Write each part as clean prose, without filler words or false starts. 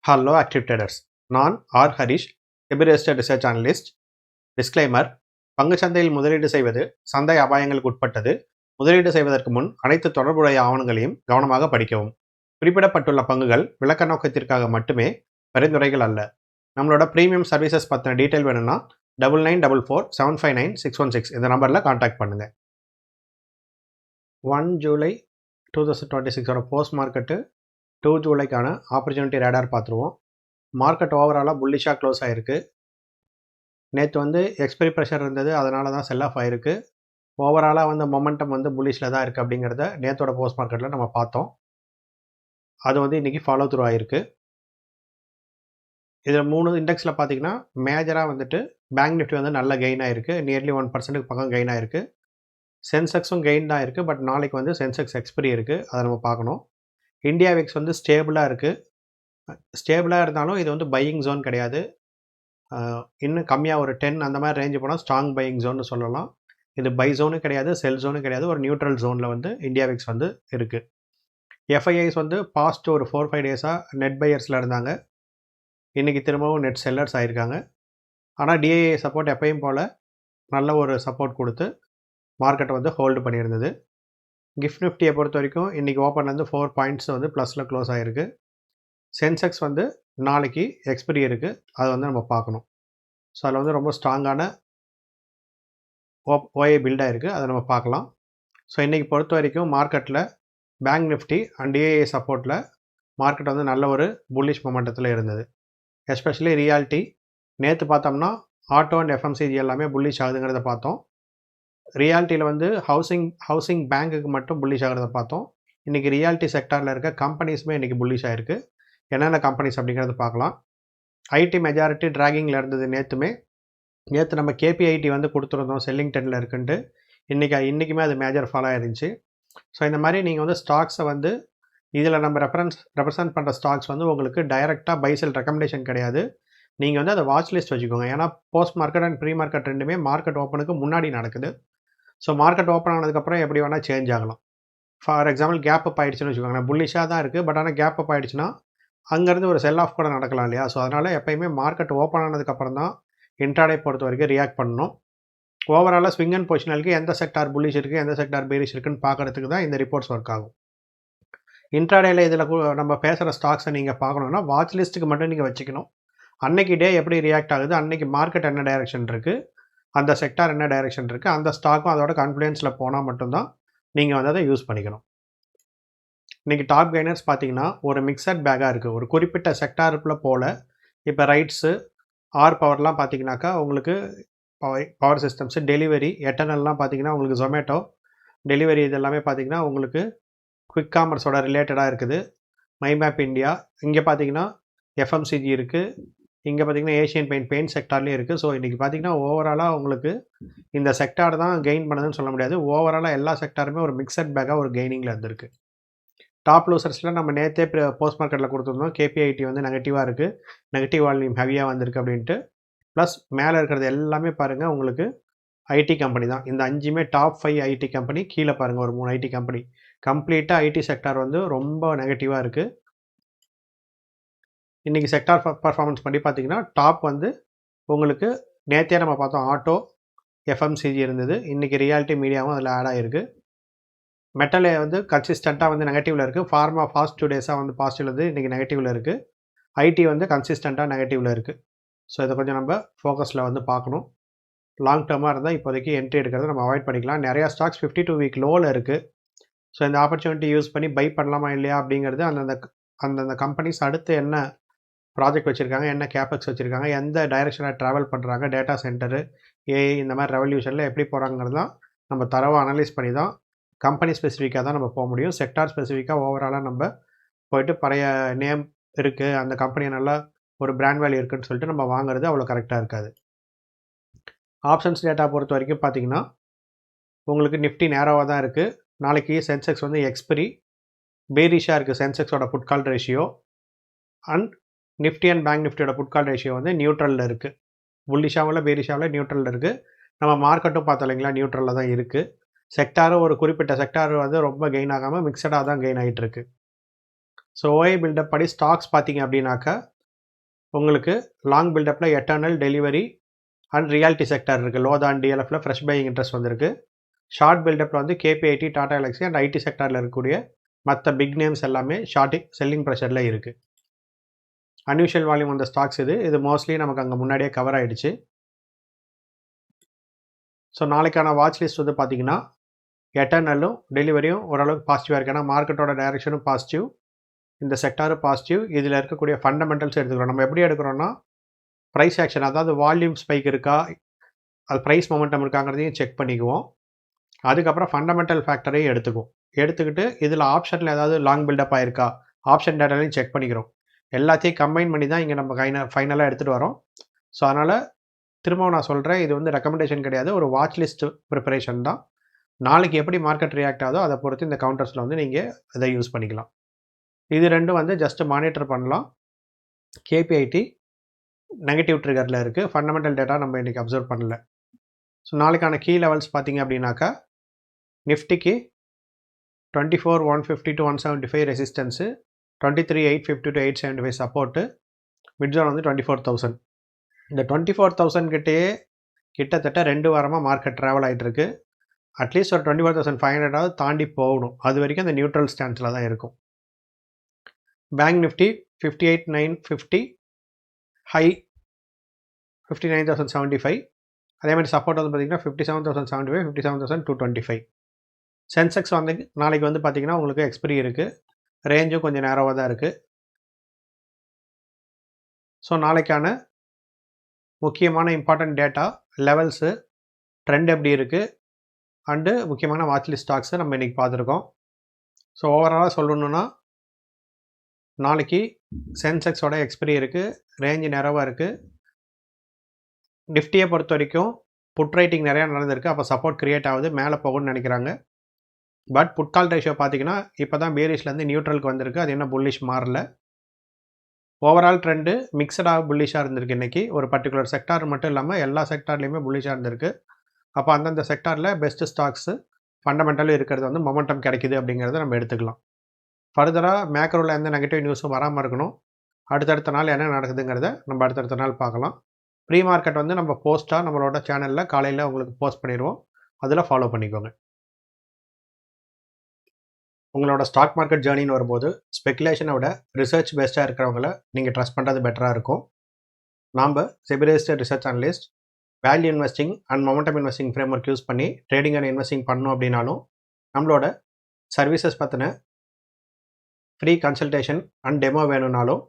Hello active traders. நான் Harish, எபிரெஸ்டர் research analyst. Disclaimer: பங்கு சந்தையில் முதலீடு செய்வது சந்தை அபாயங்களுக்கு உட்பட்டது. முதலீடு செய்வதற்கு முன் அனைத்து தொடர்புடைய ஆவணங்களையும் கவனமாக படிக்கவும். குறிப்பிடப்பட்டுள்ள பங்குகள் விளக்க நோக்கத்திற்காக மட்டுமே, பரிந்துரைகள் அல்ல. நம்மளோட ப்ரீமியம் சர்வீசஸ் பற்றின டீட்டெயில் வேணும்னா 9944759616 இந்த நம்பரில் கான்டாக்ட் பண்ணுங்கள். 1 ஜூலை 2026 போஸ்ட் மார்க்கெட்டு 2 ஜூலைக்கான ஆப்பர்ச்சுனிட்டி ரேடார் பார்த்துருவோம். மார்க்கெட் ஓவராலாக புல்லிஷாக க்ளோஸ் ஆகிருக்கு. நேற்று எக்ஸ்பைரி ப்ரெஷர் இருந்தது, அதனால தான் செல் ஆஃப் ஆகிருக்கு. ஓவராலாக மொமெண்டம் புல்லிஷில் தான் இருக்குது அப்படிங்கிறத நேற்றோட போஸ்ட் மார்க்கெட்டில் நம்ம பார்த்தோம். அது இன்றைக்கி ஃபாலோ த்ரூ ஆகிருக்கு. இதில் 3 இண்டெக்ஸில் பார்த்தீங்கன்னா மேஜராக பேங்க் நிஃப்டி நல்ல கெயின் ஆகிருக்கு. நியர்லி 1% பக்கம் கெயின் ஆகிருக்கு. சென்செக்ஸும் கெயின் தான் இருக்குது. பட் நாளைக்கு சென்செக்ஸ் எக்ஸ்பைரி இருக்குது, அதை நம்ம பார்க்கணும். இந்தியா விக்ஸ் ஸ்டேபிளாக இருக்குது. ஸ்டேபிளாக இருந்தாலும் இது பையிங் ஜோன் கிடையாது. இன்னும் கம்மியாக ஒரு 10 அந்த மாதிரி ரேஞ்சு போனால் ஸ்ட்ராங் பையிங் ஜோன்னு சொல்லலாம். இது பை ஜோனும் கிடையாது, செல் ஜோனும் கிடையாது. ஒரு நியூட்ரல் ஜோனில் இந்தியா விக்ஸ் இருக்குது. எஃப்ஐஐஸ் பாஸ்ட் ஒரு 4-5 டேஸாக நெட் பையர்ஸில் இருந்தாங்க. இன்றைக்கி திரும்பவும் நெட் செல்லர்ஸ் ஆகியிருக்காங்க. ஆனால் டிஐஏ சப்போர்ட் எப்பயும் போல் நல்ல ஒரு சப்போர்ட் கொடுத்து மார்க்கெட்டை ஹோல்டு பண்ணியிருந்தது. கிஃப்ட் நிஃப்டியை பொறுத்த வரைக்கும் இன்றைக்கி ஓப்பன்லேருந்து 4 பாயிண்ட்ஸ் ப்ளஸில் க்ளோஸ் ஆகிருக்கு. சென்செக்ஸ் நாளைக்கு எக்ஸ்பைரி இருக்குது, அதை நம்ம பார்க்கணும். ஸோ அதில் ரொம்ப ஸ்ட்ராங்கான ஓஏ பில்டாக இருக்குது, அதை நம்ம பார்க்கலாம். ஸோ இன்றைக்கி பொறுத்த வரைக்கும் market bank Nifty and DIA சப்போர்ட்டில் மார்க்கெட் நல்ல ஒரு புல்லிஷ் மொமெண்டத்தில் இருந்தது. எஸ்பெஷலி ரியாலிட்டி நேற்று பார்த்தோம்னா ஆட்டோ அண்ட் எஃப்எம்சிஜி எல்லாமே புல்லிஷ் ஆகுதுங்கிறத பார்த்தோம். ரியாலிட்டியில் ஹவுசிங் பேங்க்குக்கு மட்டும் புல்லிஷ் ஆகிறத பார்த்தோம். இன்றைக்கி ரியாலிட்டி செக்டாரில் இருக்க கம்பெனிஸுமே இன்றைக்கி புல்லிஷ் ஆகிருக்கு. என்னென்ன கம்பெனிஸ் அப்படிங்கிறத பார்க்கலாம். ஐடி மெஜாரிட்டி ட்ராகிங்கில் இருந்தது. நேற்று நம்ம கேபிஐடி கொடுத்துருந்தோம் செல்லிங் டென்னில் இருக்குன்ட்டு. இன்றைக்குமே அது மேஜர் ஃபாலோ ஆயிருந்துச்சு. ஸோ இந்த மாதிரி நீங்கள் ஸ்டாக்ஸை இதில் நம்ம ரெப்ரசன்ட் பண்ணுற ஸ்டாக்ஸ் உங்களுக்கு டைரெக்டாக பை செல் ரெக்கமெண்டேஷன் கிடையாது. நீங்கள் அதை வாட்ச் லிஸ்ட் வச்சுக்கோங்க. ஏன்னா post market and pre market ரெண்டுமே மார்க்கெட் ஓப்பனுக்கு முன்னாடி நடக்குது. ஸோ மார்க்கெட் ஓப்பன் ஆனதுக்கப்புறம் எப்படி வேணால் சேஞ்ச் ஆகலாம். ஃபார் எக்ஸாம்பிள் கேப் அப் ஆகிடுச்சுன்னு வச்சுக்கோங்க. புல்லிஷாக தான் இருக்குது, பட் ஆனால் கேப் அப் ஆகிடுச்சுன்னா அங்கேருந்து ஒரு செல் ஆஃப் கூட நடக்கலாம் இல்லையா? ஸோ அதனால் எப்போயுமே மார்க்கெட் ஓப்பன் ஆனதுக்கப்புறம் தான் இன்ட்ராடே பொறுத்த வரைக்கும் ரியாக்ட் பண்ணணும். ஓவராலாக ஸ்விங் அண்ட் பொசிஷனலுக்கு எந்த செக்டார் புல்லிஷ் இருக்குது, எந்த செக்டார் பேரிஷ் இருக்குன்னு பார்க்குறதுக்கு தான் இந்த ரிப்போர்ட்ஸ் ஒர்க் ஆகும். இன்ட்ராடேயில் இதில் நம்ம பேசுகிற ஸ்டாக்ஸை நீங்கள் பார்க்கணுன்னா வாட்ச் லிஸ்ட்டுக்கு மட்டும் நீங்கள் வச்சுக்கணும். அன்னைக்கு டே எப்படி ரியாக்ட் ஆகுது, அன்றைக்கி மார்க்கெட் என்ன டைரெக்ஷன் இருக்குது, அந்த செக்டார் என்ன டைரெக்ஷன் இருக்குது, அந்த ஸ்டாக்கும் அதோட கான்ஃபிடென்ஸில் போனால் மட்டும்தான் நீங்கள் அதை யூஸ் பண்ணிக்கணும். இன்றைக்கி டாப் கெய்னர்ஸ் பார்த்தீங்கன்னா ஒரு மிக்சட் பேக்காக இருக்குது. ஒரு குறிப்பிட்ட செக்டாருக்குள்ளே போல் இப்போ ரைட்ஸு ஆர் பவர்லாம் பார்த்தீங்கன்னாக்கா உங்களுக்கு பவர் சிஸ்டம்ஸு டெலிவரி எட்டர்னல்லாம் பார்த்தீங்கன்னா உங்களுக்கு ஜொமேட்டோ டெலிவரி இதெல்லாமே பார்த்தீங்கன்னா உங்களுக்கு குவிக் காமர்ஸோட ரிலேட்டடாக இருக்குது. மைமேப் இந்தியா இங்கே பார்த்தீங்கன்னா எஃப்எம்சிஜி இருக்குது. இங்கே பார்த்தீங்கன்னா ஏஷியன் பெயிண்ட் செக்டார்லேயும் இருக்குது. ஸோ இன்றைக்கி பார்த்தீங்கன்னா ஓவராலாக உங்களுக்கு இந்த செக்டார் தான் கெயின் பண்ணுதுன்னு சொல்ல முடியாது. ஓவராலாக எல்லா செக்டாருமே ஒரு மிக்சட் பேக்காக ஒரு கெய்னிங்கில் இருந்திருக்கு. டாப் லூசர்ஸில் நம்ம நேற்றே போஸ்ட் மார்க்கெட்டில் கொடுத்துருந்தோம். கேபிஐடி நெகட்டிவாக இருக்குது, நெகட்டிவ் வால்யூம் ஹெவியாக வந்திருக்கு அப்படின்ட்டு. ப்ளஸ் மேலே இருக்கிறது எல்லாமே பாருங்கள் உங்களுக்கு ஐடி கம்பெனி தான். இந்த 5மே டாப் 5 ஐடி கம்பெனி. கீழே பாருங்கள் ஒரு 3 ஐடி கம்பெனி. கம்ப்ளீட்டாக ஐடி செக்டார் ரொம்ப நெகட்டிவாக இருக்குது. இன்றைக்கி செக்டார் பர்ஃபார்மன்ஸ் பண்ணி பார்த்தீங்கன்னா டாப் உங்களுக்கு நேற்றே நம்ம பார்த்தோம் ஆட்டோ எஃப்எம்சிஜி இருந்தது. இன்றைக்கி ரியாலிட்டி மீடியாவும் அதில் ஆட் ஆகிருக்கு. மெட்டலே கன்சிஸ்டண்ட்டாக நெகட்டிவில் இருக்குது. ஃபார்மா ஃபாஸ்ட் 2 டேஸாக பாசிட்டிவில் இருக்குது, இன்றைக்கி நெகட்டிவில் இருக்குது. ஐடி கன்சிஸ்டண்ட்டாக நெகட்டிவில் இருக்குது. ஸோ இதை கொஞ்சம் நம்ம ஃபோக்கஸில் பார்க்கணும். லாங் டேர்மாக இருந்தால் இப்போதைக்கு என்ட்ரி எடுக்கிறத நம்ம அவாய்ட் பண்ணிக்கலாம். நிறையா ஸ்டாக்ஸ் 52 வீக் லோவில் இருக்குது. ஸோ இந்த ஆப்பர்ச்சுனிட்டி யூஸ் பண்ணி பை பண்ணலாமா இல்லையா அப்படிங்கிறது அந்தந்த கம்பெனிஸ் அடுத்து என்ன ப்ராஜெக்ட் வச்சுருக்காங்க, என்ன கேபெக்ஸ் வச்சுருக்காங்க, எந்த டைரெக்ஷனில் ட்ராவல் பண்ணுறாங்க, டேட்டா சென்டரு, ஏஐ இந்த மாதிரி ரெவல்யூஷனில் எப்படி போகிறாங்கிறது தான் நம்ம தரவாக அனலைஸ் பண்ணி தான் கம்பெனி ஸ்பெசிஃபிக்காக தான் நம்ம போக முடியும். செக்டார் ஸ்பெசிஃபிக்காக ஓவராலாக நம்ம போயிட்டு பழைய நேம் இருக்குது, அந்த கம்பெனி நல்லா ஒரு பிராண்ட் வேல்யூ இருக்குதுன்னு சொல்லிட்டு நம்ம வாங்குறது அவ்வளோ கரெக்டாக இருக்காது. ஆப்ஷன்ஸ் டேட்டா பொறுத்த வரைக்கும் பார்த்தீங்கன்னா உங்களுக்கு நிஃப்டி நேரோவாக தான் இருக்குது. நாளைக்கு சென்செக்ஸ் எக்ஸ்பைரி பேரிஷாக இருக்குது. சென்செக்ஸோட put call ratio and Nifty and bank நிஃப்டியோட புட்கால் ரேஷியோ நியூட்ரலில் இருக்குது. புல்லிஷாவில் பேரிஷாவில் நியூட்ரலில் இருக்குது. நம்ம மார்க்கெட்டும் பார்த்தோம் இல்லைங்களா, நியூட்ரலில் தான் இருக்குது. செக்டாரும் ஒரு குறிப்பிட்ட செக்டார் ரொம்ப கெயின் ஆகாமல் மிக்சடாக தான் கெயின் ஆகிட்டுருக்கு. ஸோ ஓஏ பில்டப் படி ஸ்டாக்ஸ் பார்த்தீங்க அப்படின்னாக்கா உங்களுக்கு லாங் பில்டப்பில் Eternal, delivery and realty sector இருக்குது. லோதான் டிஎல்எஃப்ல ஃப்ரெஷ் பையிங் இன்ட்ரெஸ்ட் வந்திருக்கு. ஷார்ட் பில்டப்பில் வந்து KPIT, Tata Elxsi and IT செக்டாரில் இருக்கக்கூடிய மற்ற பிக் நேம்ஸ் எல்லாமே செல்லிங் ப்ரெஷரில் இருக்குது. அன்யூஷுவல் வால்யூம் வந்த ஸ்டாக்ஸ் இது மோஸ்ட்லி நமக்கு அங்கே முன்னாடியே கவர் ஆகிடுச்சு. ஸோ நாளைக்கான வாட்ச் லிஸ்ட் வந்து பார்த்தீங்கன்னா எட்டர்னலும் டெலிவரியும் ஓரளவுக்கு பாசிட்டிவாக இருக்குது. ஏன்னா மார்க்கெட்டோட டைரக்ஷனும் பாசிட்டிவ், இந்த செக்டாரும் பாசிட்டிவ். இதில் இருக்கக்கூடிய ஃபண்டமெண்டல்ஸ் எடுத்துக்கிறோம். நம்ம எப்படி எடுக்கிறோன்னா ப்ரைஸ் ஆக்ஷன், அதாவது வால்யூம் ஸ்பைக் இருக்கா, அது ப்ரைஸ் மொமெண்டம் இருக்காங்கிறதையும் செக் பண்ணிக்குவோம். அதுக்கப்புறம் ஃபண்டமெண்டல் ஃபேக்டரையும் எடுத்துக்கிட்டு இதில் ஆப்ஷனில் ஏதாவது லாங் பில்டப் ஆயிருக்கா, ஆப்ஷன் டேட்டாலையும் செக் பண்ணிக்கிறோம். எல்லாத்தையும் கம்பைன் பண்ணி தான் இங்கே நம்ம ஃபைனலாக எடுத்துகிட்டு வரோம். ஸோ அதனால் திரும்பவும் நான் சொல்கிறேன், இது வந்து ரெக்கமெண்டேஷன் கிடையாது, ஒரு வாட்ச் லிஸ்ட் ப்ரிப்பரேஷன் தான். நாளைக்கு எப்படி மார்க்கெட் ரியாக்ட் ஆகுதோ அதை பொறுத்து இந்த கவுண்டர்ஸில் வந்து நீங்கள் இதை யூஸ் பண்ணிக்கலாம். இது ரெண்டும் வந்து ஜஸ்ட் மானிட்டர் பண்ணலாம். கேபிஐடி நெகட்டிவ் ட்ரிகரில் இருக்குது, ஃபண்டமெண்டல் டேட்டா நம்ம இன்றைக்கி அப்சர்வ் பண்ணல. ஸோ நாளைக்கான கீ லெவல்ஸ் பார்த்தீங்க அப்படின்னாக்கா நிஃப்டிக்கு 24,150 to 175 resistance, 23,850 to 875 support, mid zone வந்து 24,000. இந்த 24,000 கிட்டேயே கிட்டத்தட்ட 2 வாரமாக மார்க்கெட் ட்ராவல் ஆகிட்டு இருக்கு. அட்லீஸ்ட் ஒரு 24,500 தாண்டி போகணும். அது வரைக்கும் அந்த நியூட்ரல் ஸ்டான்ஸில் தான் இருக்கும். Bank Nifty 58,950, high 59,075. அதே மாதிரி சப்போர்ட் வந்து பார்த்திங்கன்னா 57,075, 57,225. சென்செக்ஸ் வந்து நாளைக்கு வந்து பார்த்திங்கன்னா உங்களுக்கு எக்ஸ்பிரி இருக்குது, ரேஞ்சும் கொஞ்சம் நேரோவாக தான் இருக்குது. ஸோ நாளைக்கான முக்கியமான இம்பார்ட்டன்ட் டேட்டா, லெவல்ஸு, ட்ரெண்ட் எப்படி இருக்குது அண்டு முக்கியமான வாட்ச் லிஸ்ட் ஸ்டாக்ஸை நம்ம இன்றைக்கி பார்த்துருக்கோம். ஸோ ஓவராலாக சொல்லணுன்னா நாளைக்கு சென்செக்ஸோட எக்ஸ்பிரி இருக்குது, ரேஞ்சு நேரோவாக இருக்குது. நிஃப்டியை பொறுத்த வரைக்கும் புட் ரைட்டிங் நிறையா நடந்திருக்கு, அப்போ சப்போர்ட் க்ரியேட் ஆகுது, மேலே போகணும்னு நினைக்கிறாங்க. பட் புட்கால் ரேஷியோ பார்த்தீங்கன்னா இப்போ தான் பேரிஷ்லேருந்து நியூட்ரலுக்கு வந்திருக்கு, அது என்ன புல்லிஷ் மாறல. ஓவரால் ட்ரெண்டு மிக்சடாக புல்லிஷாக இருந்திருக்கு. இன்றைக்கி ஒரு பர்டிகுலர் செக்டார் மட்டும் இல்லாமல் எல்லா செக்டார்லேயுமே புல்லிஷாக இருந்திருக்கு. அப்போ அந்தந்த செக்டாரில் பெஸ்ட்டு ஸ்டாக்ஸு ஃபண்டமெண்டலும் இருக்கிறது வந்து மொமெண்டம் கிடைக்குது அப்படிங்கிறத நம்ம எடுத்துக்கலாம். ஃபர்தராக மேக்ரோவில் எந்த நெகட்டிவ் நியூஸும் வராமல் இருக்கணும். அடுத்தடுத்த நாள் என்ன நடக்குதுங்கிறத நம்ம அடுத்தடுத்த நாள் பார்க்கலாம். ப்ரீ மார்க்கெட் வந்து நம்ம போஸ்ட்டாக நம்மளோட சேனலில் காலையில் உங்களுக்கு போஸ்ட் பண்ணிடுவோம், அதில் ஃபாலோ பண்ணிக்கோங்க. உங்களோட ஸ்டாக் மார்க்கெட் ஜேர்னின்னு வரும்போது ஸ்பெகுலேஷனை விட ரிசர்ச் பெஸ்ட்டாக இருக்கிறவங்கள நீங்கள் ட்ரஸ்ட் பண்ணுறது பெட்டராக இருக்கும். நாம் SEBI registered research analyst, value investing and momentum investing frame work use பண்ணி ட்ரேடிங் அண்ட் இன்வெஸ்டிங் பண்ணணும் அப்படின்னாலும் நம்மளோட சர்வீசஸ் பற்றின ஃப்ரீ கன்சல்டேஷன் அண்ட் டெமோ வேணும்னாலும்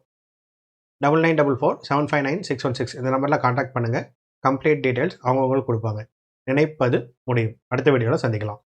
9944759616 இந்த நம்பரில் கான்டாக்ட் பண்ணுங்கள். கம்ப்ளீட் டீட்டெயில்ஸ் அவங்களுக்கு கொடுப்பாங்க. நினைப்பது முடியும். அடுத்த வீடியோவில் சந்திக்கலாம்.